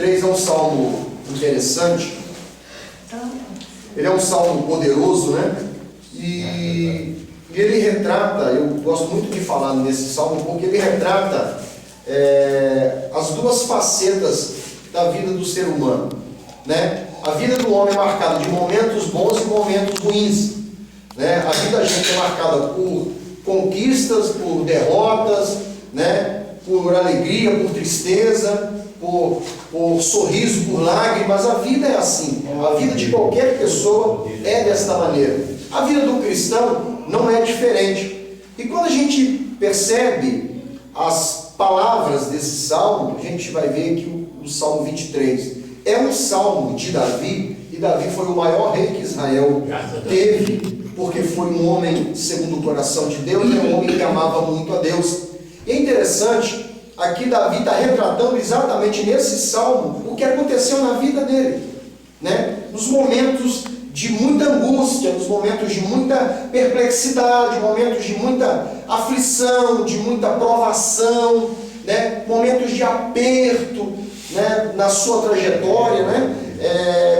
23 é um salmo interessante. Ele é um salmo poderoso, né? E ele retrata, eu gosto muito de falar nesse salmo, porque ele retrata as duas facetas da vida do ser humano, né? A vida do homem é marcada de momentos bons e momentos ruins, né? A vida da gente é marcada por conquistas, por derrotas, né? Por alegria, por tristeza, por sorriso, por lágrimas. A vida é assim. A vida de qualquer pessoa é desta maneira. A vida do cristão não é diferente. E quando a gente percebe as palavras desse salmo, a gente vai ver que o Salmo 23 é um salmo de Davi, e Davi foi o maior rei que Israel teve, porque foi um homem segundo o coração de Deus, é um homem que amava muito a Deus. E é interessante, aqui Davi está retratando exatamente nesse salmo o que aconteceu na vida dele, né? Nos momentos de muita angústia, nos momentos de muita perplexidade, momentos de muita aflição, de muita provação, né? Momentos de aperto, né? Na sua trajetória, né?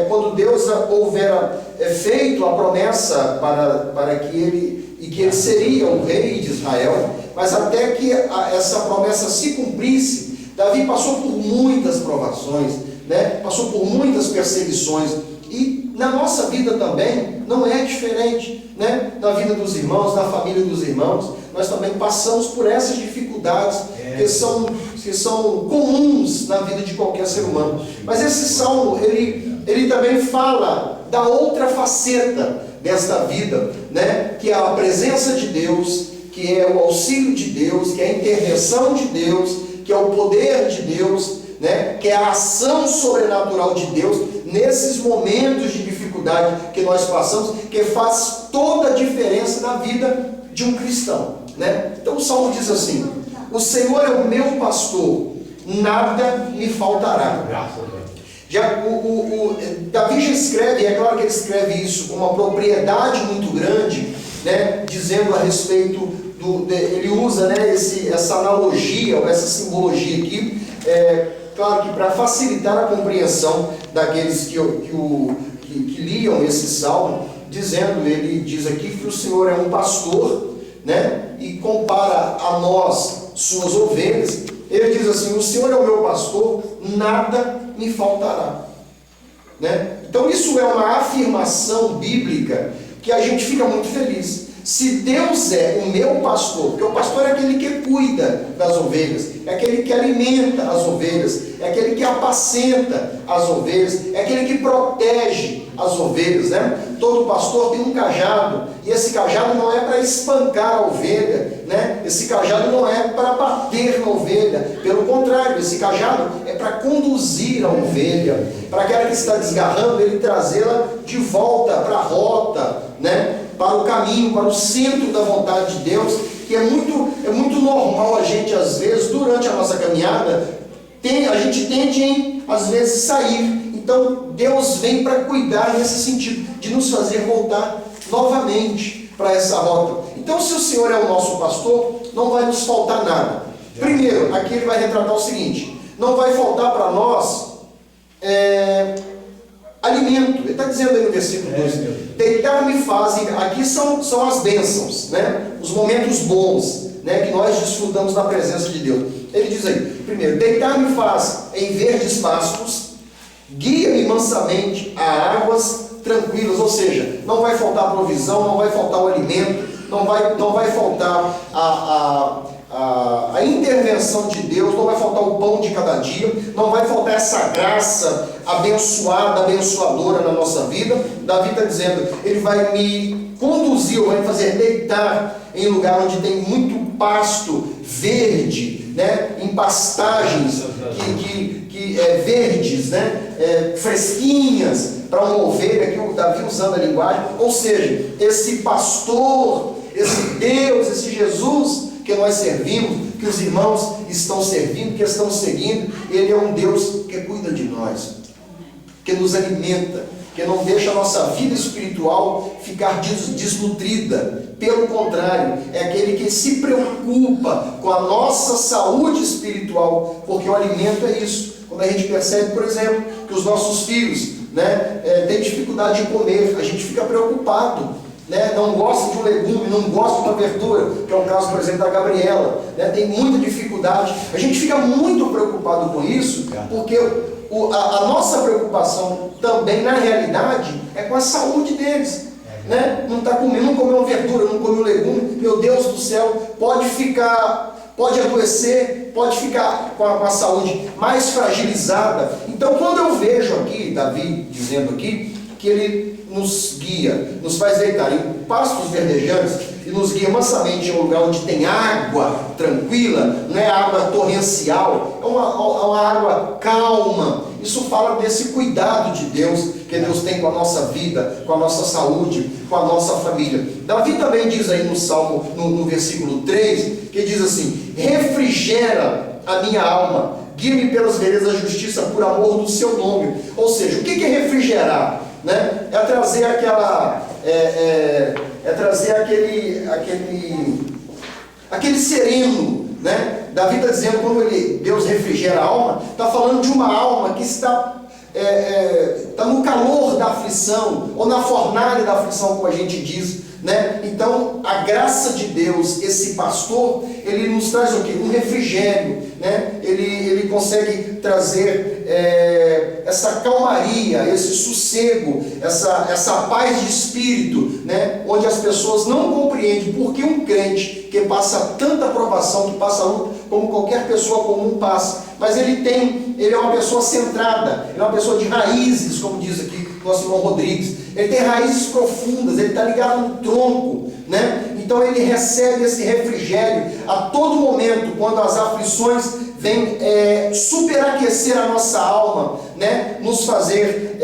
Quando Deus houvera feito a promessa para que ele seria o rei de Israel, mas até que essa promessa se cumprisse, Davi passou por muitas provações, né? Passou por muitas perseguições, e na nossa vida também não é diferente, né? Na vida dos irmãos, na família dos irmãos, nós também passamos por essas dificuldades que são comuns na vida de qualquer ser humano. Mas esse salmo, ele também fala da outra faceta desta vida, né? Que é a presença de Deus, que é o auxílio de Deus, que é a intervenção de Deus, que é o poder de Deus, né? Que é a ação sobrenatural de Deus nesses momentos de dificuldade que nós passamos, que faz toda a diferença na vida de um cristão, né? Então o salmo diz assim: o Senhor é o meu pastor, nada me faltará. Davi já escreve, é claro que ele escreve isso com uma propriedade muito grande, né? Dizendo a respeito ele usa, né, essa analogia, ou essa simbologia aqui, claro que para facilitar a compreensão daqueles que liam esse salmo, ele diz aqui que o Senhor é um pastor, né, e compara a nós, suas ovelhas. Ele diz assim: o Senhor é o meu pastor, nada me faltará, né? Então isso é uma afirmação bíblica que a gente fica muito feliz. Se Deus é o meu pastor, porque o pastor é aquele que cuida das ovelhas, é aquele que alimenta as ovelhas, é aquele que apacenta as ovelhas, é aquele que protege as ovelhas, né? Todo pastor tem um cajado, e esse cajado não é para espancar a ovelha, né? Esse cajado não é para bater na ovelha, pelo contrário, esse cajado é para conduzir a ovelha, para aquela que está desgarrando, ele trazê-la de volta para a rota, né? Para o caminho, para o centro da vontade de Deus, que é muito normal a gente, às vezes, durante a nossa caminhada, a gente tende, às vezes, sair. Então, Deus vem para cuidar nesse sentido, de nos fazer voltar novamente para essa rota. Então, se o Senhor é o nosso pastor, não vai nos faltar nada. Primeiro, aqui ele vai retratar o seguinte: não vai faltar para nós alimento. Ele está dizendo aí no versículo 2: deitar-me fazem, aqui são as bênçãos, né? Os momentos bons, né? Que nós desfrutamos da presença de Deus. Ele diz aí, primeiro: deitar-me faz em verdes pastos, guia-me mansamente a águas tranquilas. Ou seja, não vai faltar provisão, não vai faltar o alimento, não vai faltar a intervenção de Deus, não vai faltar o pão de cada dia, não vai faltar essa graça abençoada, abençoadora na nossa vida. Davi está dizendo, ele vai me conduzir, vai me fazer deitar em lugar onde tem muito pasto verde, né? Em pastagens verdes, né? Fresquinhas, para uma ovelha, aqui o Davi usando a linguagem. Ou seja, esse pastor, esse Deus, esse Jesus que nós servimos, que os irmãos estão servindo, que estão seguindo, ele é um Deus que cuida de nós, que nos alimenta, que não deixa a nossa vida espiritual ficar desnutrida. Pelo contrário, é aquele que se preocupa com a nossa saúde espiritual, porque o alimento é isso. Quando a gente percebe, por exemplo, que os nossos filhos, né, têm dificuldade de comer, a gente fica preocupado, né, não gosta de um legume, não gosta de uma verdura, que é o caso, por exemplo, da Gabriela, né, tem muita dificuldade. A gente fica muito preocupado com isso, porque a nossa preocupação também, na realidade, é com a saúde deles. Né? Não está comendo, não comeu uma verdura, não comeu um legume, meu Deus do céu, pode adoecer, pode ficar com a saúde mais fragilizada. Então, quando eu vejo aqui, Davi dizendo aqui, que ele nos guia, nos faz deitar em pastos verdejantes e nos guia mansamente em um lugar onde tem água tranquila, não é água torrencial, é uma água calma. Isso fala desse cuidado de Deus, que Deus tem com a nossa vida, com a nossa saúde, com a nossa família. Davi também diz aí no Salmo, no versículo 3, que diz assim: refrigera a minha alma, guia-me pelas veredas da justiça por amor do seu nome. Ou seja, o que é refrigerar? Né? É trazer aquele sereno, né? Davi está dizendo, quando Deus refrigera a alma, está falando de uma alma que está no calor da aflição, ou na fornalha da aflição, como a gente diz, né? Então, a graça de Deus, esse pastor, ele nos traz o quê? Um refrigério, né? Ele consegue trazer essa calmaria, esse sossego, essa paz de espírito, né? Onde as pessoas não compreendem por que um crente que passa tanta provação, que passa luta, como qualquer pessoa comum passa, mas ele é uma pessoa centrada, ele é uma pessoa de raízes, como diz aqui nosso irmão Rodrigues, ele tem raízes profundas, ele está ligado no tronco, né? Então ele recebe esse refrigério a todo momento, quando as aflições vêm superaquecer a nossa alma, né? Nos fazer,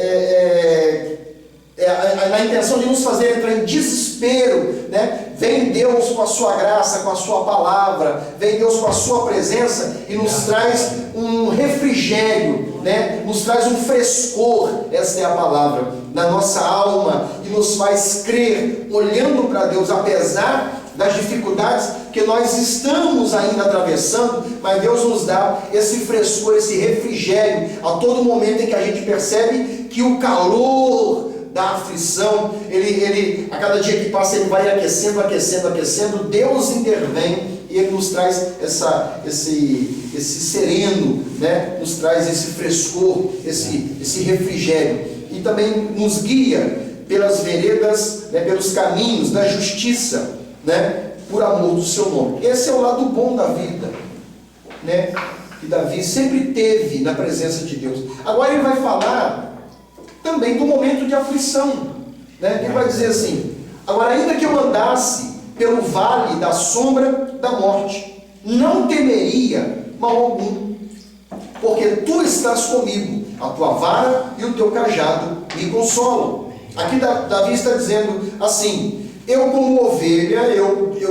na intenção de nos fazer entrar em desespero, né? Vem Deus com a sua graça, com a sua palavra, vem Deus com a sua presença e nos traz um refrigério, né? Nos traz um frescor, essa é a palavra, na nossa alma, e nos faz crer, olhando para Deus, apesar das dificuldades que nós estamos ainda atravessando, mas Deus nos dá esse frescor, esse refrigério, a todo momento em que a gente percebe que o calor da aflição, ele a cada dia que passa, ele vai aquecendo, Deus intervém e ele nos traz esse sereno, né? Nos traz esse frescor, esse refrigério, e também nos guia pelas veredas, né? Pelos caminhos da justiça, né? Por amor do seu nome. Esse é o lado bom da vida, né? Que Davi sempre teve na presença de Deus. Agora ele vai falar também do momento de aflição, né? Ele vai dizer assim: agora, ainda que eu andasse pelo vale da sombra da morte, não temeria mal algum, porque tu estás comigo, a tua vara e o teu cajado me consolam. Aqui Davi está dizendo assim: eu como ovelha,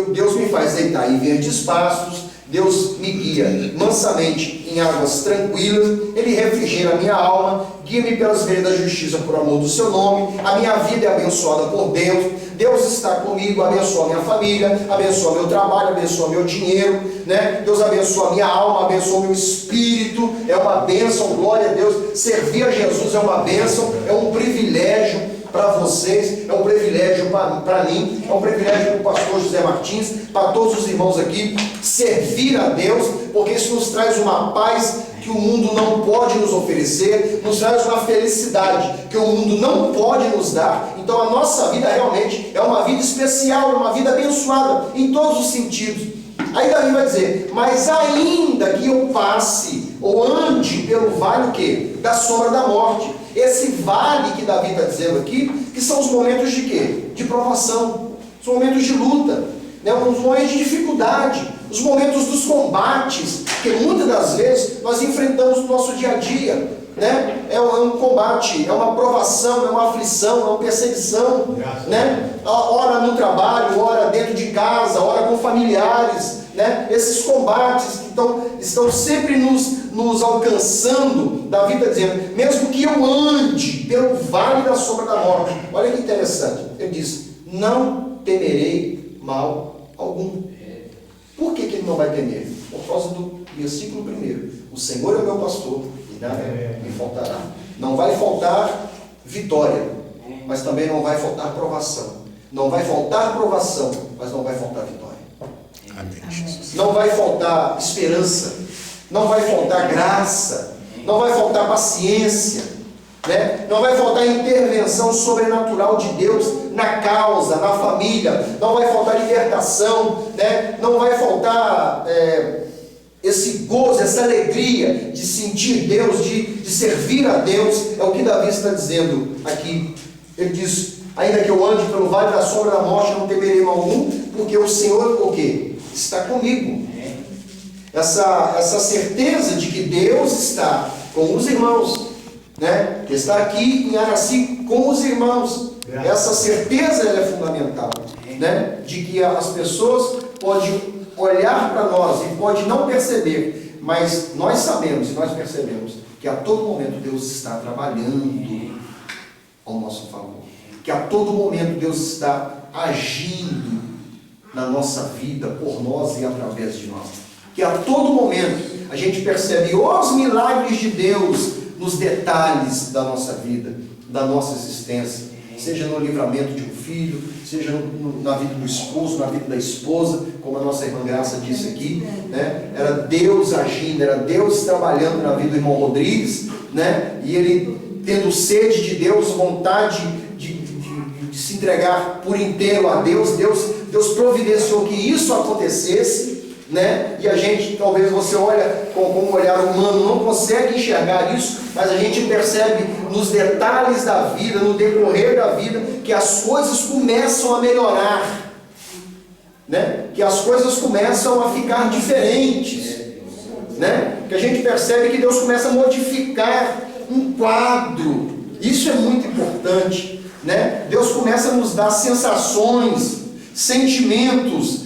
Deus me faz deitar em verdes pastos, Deus me guia mansamente em águas tranquilas, Ele refrigera a minha alma, guia-me pelas veredas da justiça por amor do seu nome, a minha vida é abençoada por Deus, Deus está comigo, abençoa minha família, abençoa meu trabalho, abençoa meu dinheiro, né? Deus abençoa a minha alma, abençoa meu espírito, é uma bênção, glória a Deus. Servir a Jesus é uma bênção, é um privilégio para vocês, é um privilégio para mim, é um privilégio para o pastor José Martins, para todos os irmãos aqui, servir a Deus, porque isso nos traz uma paz que o mundo não pode nos oferecer, nos traz uma felicidade que o mundo não pode nos dar. Então a nossa vida realmente é uma vida especial, é uma vida abençoada em todos os sentidos. Aí Davi vai dizer: mas ainda que eu passe ou ande pelo vale o quê? Da sombra da morte. Esse vale que Davi está dizendo aqui, que são os momentos de quê? De provação, os momentos de luta, né? Os momentos de dificuldade, os momentos dos combates, que muitas das vezes nós enfrentamos no nosso dia a dia, né? É um combate, é uma provação, é uma aflição, é uma perseguição, né? Ora no trabalho, ora dentro de casa, ora com familiares, né? Esses combates que estão sempre nos alcançando. Davi está dizendo: mesmo que eu ande pelo vale da sombra da morte, olha que interessante, ele diz: não temerei mal algum. Por que ele não vai temer? Por causa do versículo 1: o Senhor é o meu pastor, e nada lhe faltará. Não vai faltar vitória, mas também não vai faltar provação. Não vai faltar provação, mas não vai faltar vitória. Amém. Não vai faltar esperança, não vai faltar graça, não vai faltar paciência, né? Não vai faltar intervenção sobrenatural de Deus na causa, na família, não vai faltar libertação, né? Não vai faltar esse gozo, essa alegria de sentir Deus, de servir a Deus. É o que Davi está dizendo aqui. Ele diz: ainda que eu ande pelo vale da sombra da morte, não temerei mal algum, porque o Senhor, o quê? Está comigo. Essa certeza de que Deus está com os irmãos, né? Que está aqui em Araci com os irmãos. Essa certeza ela é fundamental, né? De que as pessoas podem olhar para nós e podem não perceber, mas nós sabemos e nós percebemos que a todo momento Deus está trabalhando ao nosso favor. Que a todo momento Deus está agindo na nossa vida, por nós e através de nós. Que a todo momento a gente percebe os milagres de Deus nos detalhes da nossa vida, da nossa existência. Seja no livramento de um filho, seja na vida do esposo, na vida da esposa, como a nossa irmã Graça disse aqui, né? Era Deus agindo, era Deus trabalhando na vida do irmão Rodrigues, né? E ele tendo sede de Deus, vontade de se entregar por inteiro a Deus. Deus providenciou que isso acontecesse, né? E a gente, talvez você olha com um olhar humano, não consegue enxergar isso, mas a gente percebe nos detalhes da vida, no decorrer da vida, que as coisas começam a melhorar, né? Que as coisas começam a ficar diferentes, né? Que a gente percebe que Deus começa a modificar um quadro. Isso é muito importante, né? Deus começa a nos dar sensações, sentimentos,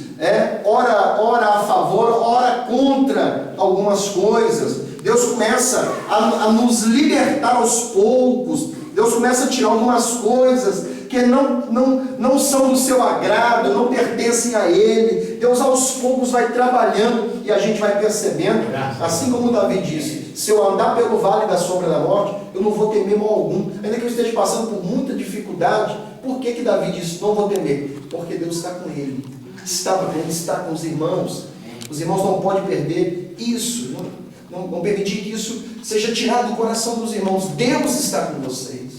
ora a favor, ora contra algumas coisas. Deus começa a nos libertar aos poucos. Deus começa a tirar algumas coisas que não são do seu agrado, não pertencem a Ele. Deus aos poucos vai trabalhando e a gente vai percebendo, assim como Davi disse: se eu andar pelo vale da sombra da morte, eu não vou temer mal algum, ainda que eu esteja passando por muita dificuldade. Por que Davi disse: não vou temer? Porque Deus está com ele, ele está com os irmãos. Os irmãos não podem perder isso, não permitir que isso seja tirado do coração dos irmãos. Deus está com vocês,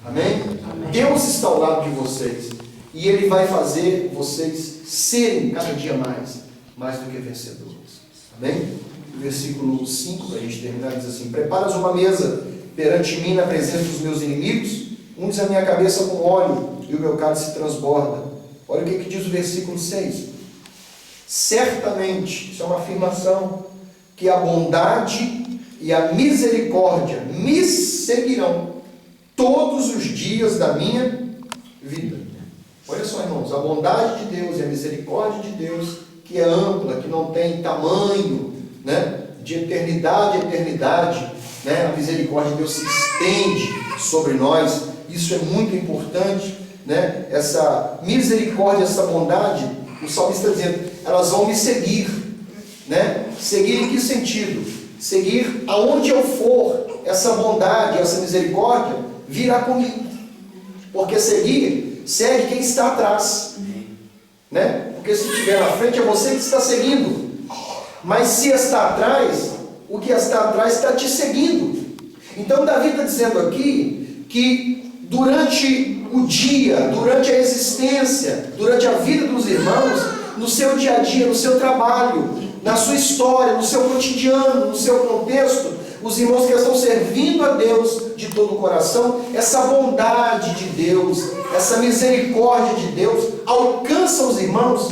amém? Amém. Deus está ao lado de vocês, e Ele vai fazer vocês serem cada dia mais do que vencedores, amém? O versículo 5, para a gente terminar, diz assim: preparas uma mesa perante mim na presença dos meus inimigos, unges a minha cabeça com óleo e o meu cálice transborda. Olha o que diz o versículo 6. Certamente, isso é uma afirmação, que a bondade e a misericórdia me seguirão todos os dias da minha vida. Olha só, irmãos, a bondade de Deus e a misericórdia de Deus, que é ampla, que não tem tamanho, né? De eternidade a eternidade, né? A misericórdia de Deus se estende sobre nós. Isso é muito importante, né? Essa misericórdia, essa bondade, o salmista está dizendo, elas vão me seguir, né? Seguir em que sentido? Seguir aonde eu for. Essa bondade, essa misericórdia virá comigo, porque segue quem está atrás, né? Porque se estiver na frente é você que está seguindo, mas se está atrás, o que está atrás está te seguindo. Então Davi está dizendo aqui que durante o dia, durante a existência, durante a vida dos irmãos, no seu dia a dia, no seu trabalho, na sua história, no seu cotidiano, no seu contexto, os irmãos que estão servindo a Deus de todo o coração, essa bondade de Deus, essa misericórdia de Deus alcança os irmãos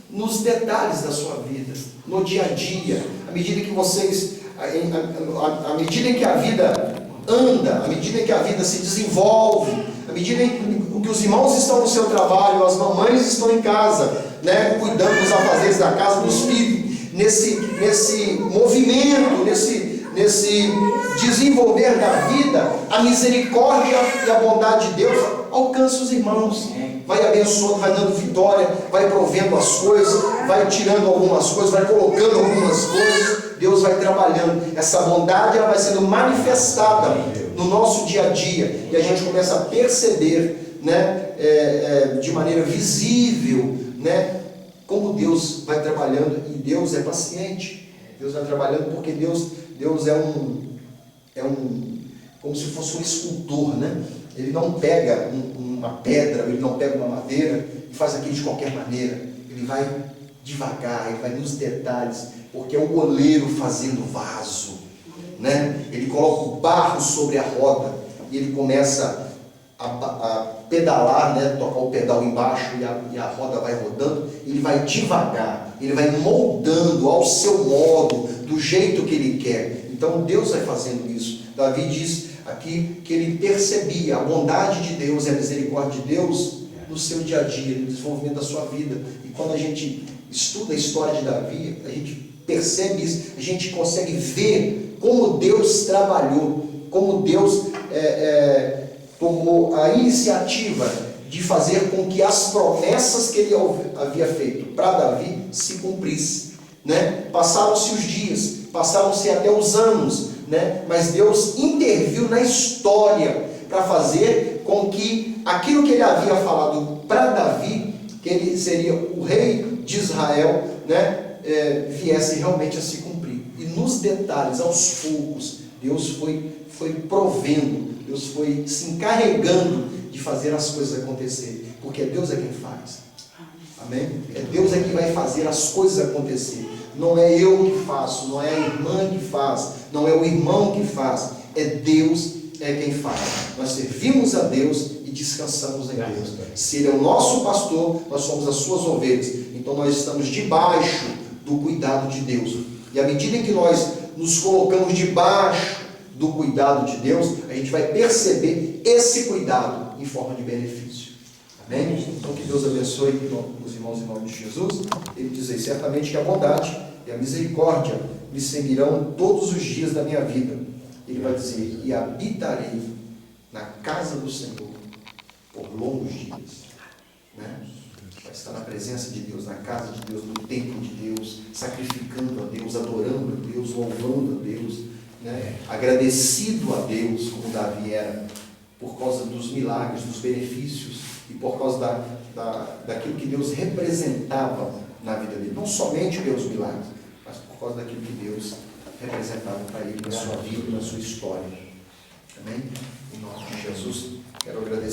nos detalhes da sua vida, no dia a dia, à medida que vocês, à medida em que a vida anda, à medida em que a vida se desenvolve, à medida em que os irmãos estão no seu trabalho, as mamães estão em casa, né, cuidando dos afazeres da casa, dos filhos, nesse movimento, nesse nesse desenvolver da vida, a misericórdia e a bondade de Deus alcança os irmãos. Vai abençoando, vai dando vitória, vai provendo as coisas, vai tirando algumas coisas, vai colocando algumas coisas. Deus vai trabalhando. Essa bondade ela vai sendo manifestada no nosso dia a dia. E a gente começa a perceber, né, de maneira visível, né, como Deus vai trabalhando. E Deus é paciente. Deus vai trabalhando porque Deus é como se fosse um escultor, né? Ele não pega uma pedra, ele não pega uma madeira e faz aquilo de qualquer maneira. Ele vai devagar, ele vai nos detalhes, porque é o oleiro fazendo vaso, né? Ele coloca o barro sobre a roda e ele começa a pedalar, né? Tocar o pedal embaixo e a roda vai rodando. Ele vai devagar, ele vai moldando ao seu modo, do jeito que ele quer. Então Deus vai fazendo isso. Davi diz aqui que ele percebia a bondade de Deus e a misericórdia de Deus no seu dia a dia, no desenvolvimento da sua vida. E quando a gente estuda a história de Davi, a gente percebe isso, a gente consegue ver como Deus trabalhou, como Deus tomou a iniciativa de fazer com que as promessas que ele havia feito para Davi se cumprissem, né? Passaram-se os dias, passaram-se até os anos, né? Mas Deus interviu na história para fazer com que aquilo que ele havia falado para Davi, que ele seria o rei de Israel, né? Viesse realmente a se cumprir. E nos detalhes, aos poucos, Deus foi provendo, Deus foi se encarregando de fazer as coisas acontecerem, porque Deus é quem faz. Amém? É Deus é que vai fazer as coisas acontecer. Não é eu que faço, não é a irmã que faz, não é o irmão que faz, é Deus quem faz. Nós servimos a Deus e descansamos em Deus. Se Ele é o nosso pastor, nós somos as suas ovelhas. Então nós estamos debaixo do cuidado de Deus. E à medida em que nós nos colocamos debaixo do cuidado de Deus, a gente vai perceber esse cuidado em forma de benefício. Amém? Então que Deus abençoe os irmãos em nome de Jesus. Ele diz aí, certamente que a bondade e a misericórdia me seguirão todos os dias da minha vida. Ele vai dizer, e habitarei na casa do Senhor por longos dias. Né? Vai estar na presença de Deus, na casa de Deus, no templo de Deus, sacrificando a Deus, adorando a Deus, louvando a Deus, né? Agradecido a Deus, como Davi era, por causa dos milagres, dos benefícios, e por causa daquilo que Deus representava na vida dele. Não somente pelos milagres, mas por causa daquilo que Deus representava para ele na sua vida e na sua história. Amém? Em nome de Jesus, quero agradecer.